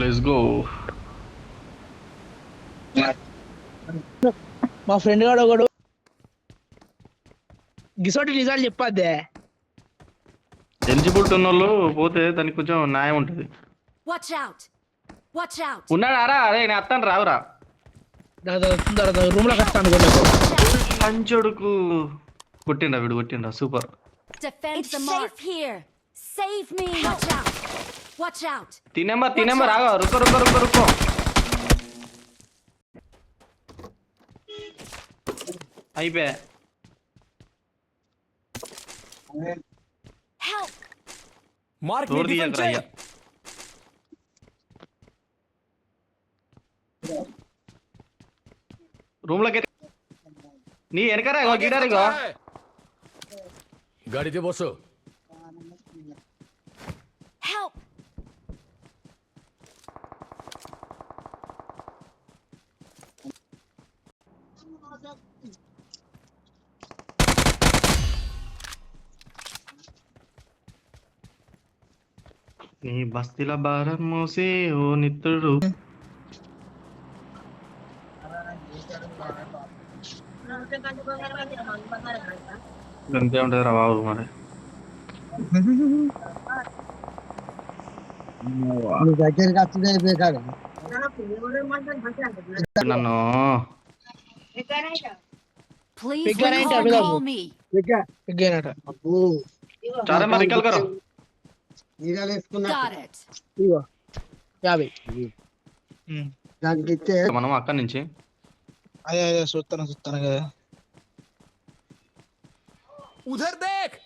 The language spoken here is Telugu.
Let's go. మా ఫ్రెండ్ గాడు ఒకడు గిసోటి నిజాలు చెప్పద్దే. ఎలిజిబిలిటీ ఉన్న వాళ్ళు పోతే దానికి కొంచెం న్యాయం ఉంటుంది. Watch out! Watch out! ఉన్నాడారా? అరే నేను అత్తాను, రావురా. రూమ్ లోకి వస్తాను కొడుకు. పంచడుకు కొట్టిండా వీడు, కొట్టిండా. Super. Defend the mark. Safe here. Save me. Watch out! Watch out! తినేమ్మా రాగా. రుక్కో. అయిపోయా. Help! మార్క్ డోర్ తీయకరా అయ్యా. రూమ్ లోకి నీ వెనకరా గిటార్ ఇగో. గాడితే బస్సు. Help! నీ బస్తీల భారం మోసే ఓ నిత్తుడు. అంతే ఉంటుంది రా బాబు. మరి దగ్గరికి వచ్చిందే బేకాడు. నన్ను Please Big guy ain't available. call me. ఎగ్గేనట. సరే మరి నికల్ కరో. నీళ్ళు వేసుకున్నా Got it. ఇగో 50. దానికి ఇస్తే మనం అక్కడి నుంచి అదే చూస్తాను కదా. ఉధర్ దేఖ్.